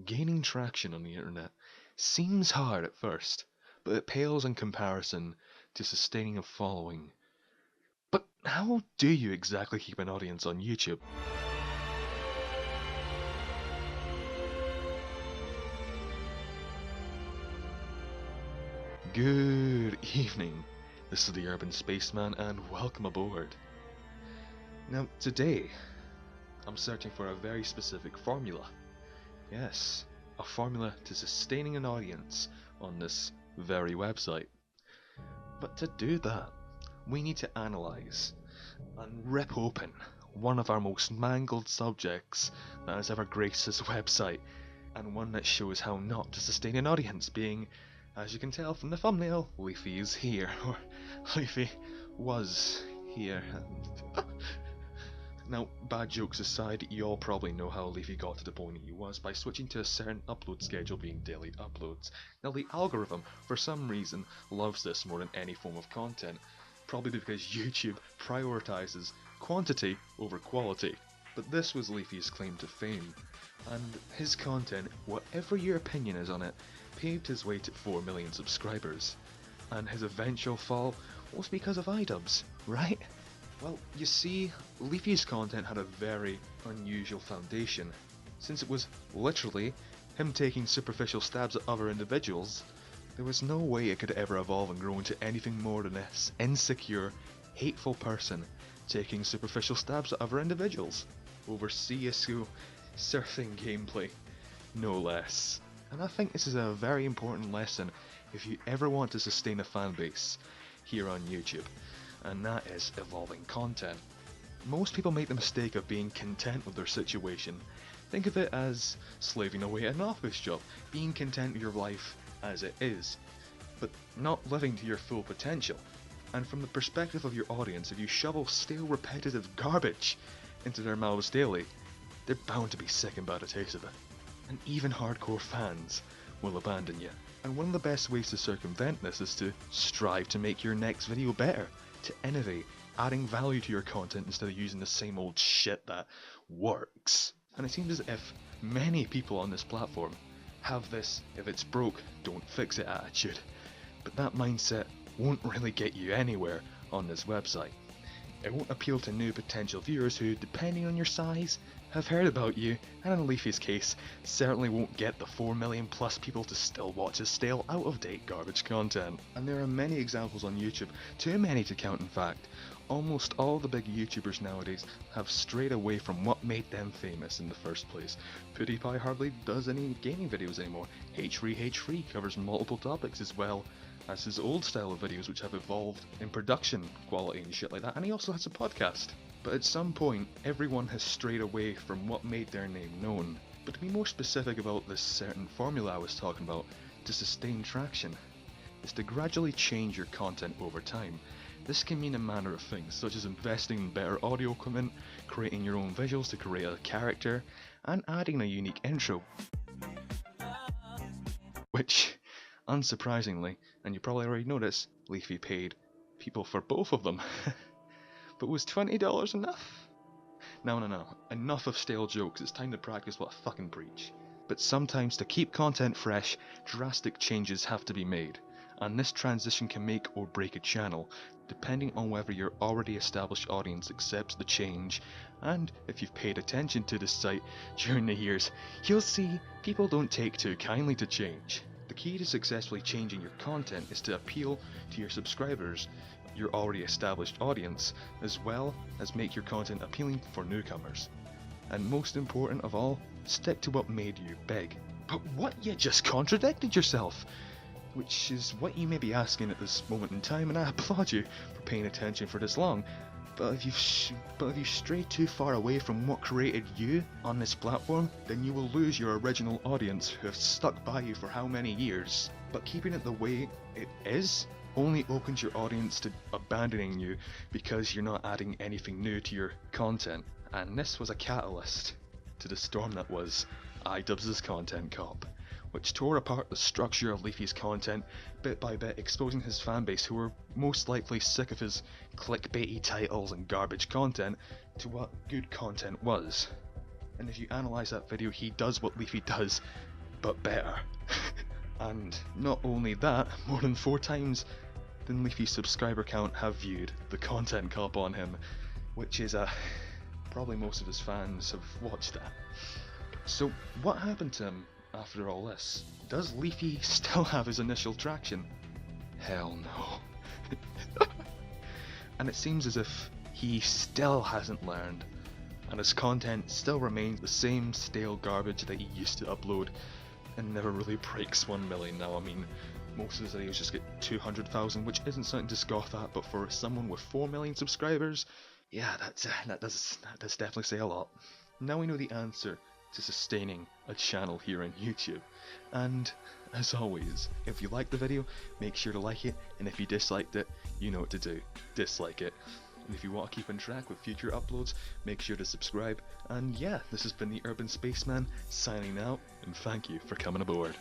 Gaining traction on the internet seems hard at first, but it pales in comparison to sustaining a following. But how do you exactly keep an audience on YouTube? Good evening. This is the Urban Spaceman and welcome aboard. Now today, I'm searching for a very specific formula. Yes, a formula to sustaining an audience on this very website. But to do that, we need to analyse and rip open one of our most mangled subjects that has ever graced this website, and one that shows how not to sustain an audience, being, as you can tell from the thumbnail, Leafy is here, or Leafy was here. Now, bad jokes aside, you all probably know how Leafy got to the point he was by switching to a certain upload schedule being daily uploads. Now, the algorithm, for some reason, loves this more than any form of content, probably because YouTube prioritizes quantity over quality. But this was Leafy's claim to fame, and his content, whatever your opinion is on it, paved his way to 4 million subscribers. And his eventual fall was because of iDubbbz, right? Well, you see, Leafy's content had a very unusual foundation, since it was literally him taking superficial stabs at other individuals. There was no way it could ever evolve and grow into anything more than this insecure, hateful person taking superficial stabs at other individuals over CSGO surfing gameplay, no less. And I think this is a very important lesson if you ever want to sustain a fanbase here on YouTube, and that is evolving content. Most people make the mistake of being content with their situation. Think of it as slaving away at an office job, being content with your life as it is, but not living to your full potential. And from the perspective of your audience, if you shovel stale, repetitive garbage into their mouths daily, they're bound to be sick and bad a taste of it. And even hardcore fans will abandon you. And one of the best ways to circumvent this is to strive to make your next video better, to innovate, adding value to your content instead of using the same old shit that works. And it seems as if many people on this platform have this if it's broke, don't fix it attitude. But that mindset won't really get you anywhere on this website. It won't appeal to new potential viewers who, depending on your size, have heard about you, and in Leafy's case, certainly won't get the 4 million plus people to still watch his stale, out-of-date garbage content. And there are many examples on YouTube, too many to count in fact. Almost all the big YouTubers nowadays have strayed away from what made them famous in the first place. PewDiePie hardly does any gaming videos anymore. H3H3 covers multiple topics as well as his old style of videos, which have evolved in production quality and shit like that, and he also has a podcast. But at some point, everyone has strayed away from what made their name known. But to be more specific about this certain formula I was talking about, to sustain traction, is to gradually change your content over time. This can mean a manner of things, such as investing in better audio equipment, creating your own visuals to create a character, and adding a unique intro. Which, unsurprisingly, and you probably already noticed, Leafy paid people for both of them. But was $20 enough? No. Enough of stale jokes, it's time to practice what I fucking preach. But sometimes to keep content fresh, drastic changes have to be made. And this transition can make or break a channel, depending on whether your already established audience accepts the change, and if you've paid attention to this site during the years, you'll see people don't take too kindly to change. The key to successfully changing your content is to appeal to your subscribers, your already established audience, as well as make your content appealing for newcomers. And most important of all, stick to what made you big. But what, you just contradicted yourself! Which is what you may be asking at this moment in time, and I applaud you for paying attention for this long. But if you've strayed too far away from what created you on this platform, then you will lose your original audience who have stuck by you for how many years. But keeping it the way it is only opens your audience to abandoning you because you're not adding anything new to your content. And this was a catalyst to the storm that was iDubbbz's Content Cop, which tore apart the structure of Leafy's content bit by bit, exposing his fanbase, who were most likely sick of his clickbaity titles and garbage content, to what good content was. And if you analyse that video, he does what Leafy does, but better. And not only that, more than 4 times than Leafy's subscriber count have viewed the content cup on him, which is probably most of his fans have watched that. So what happened to him after all this? Does Leafy still have his initial traction? Hell no. And it seems as if he still hasn't learned, and his content still remains the same stale garbage that he used to upload and never really breaks 1 million now. I mean, most of his videos just get 200,000, which isn't something to scoff at, but for someone with 4 million subscribers, yeah, that does definitely say a lot. Now we know the answer to sustaining a channel here on YouTube. And as always, if you liked the video, make sure to like it, and if you disliked it, you know what to do. Dislike it. And if you want to keep on track with future uploads, make sure to subscribe. And yeah, this has been the Urban Spaceman signing out, and thank you for coming aboard.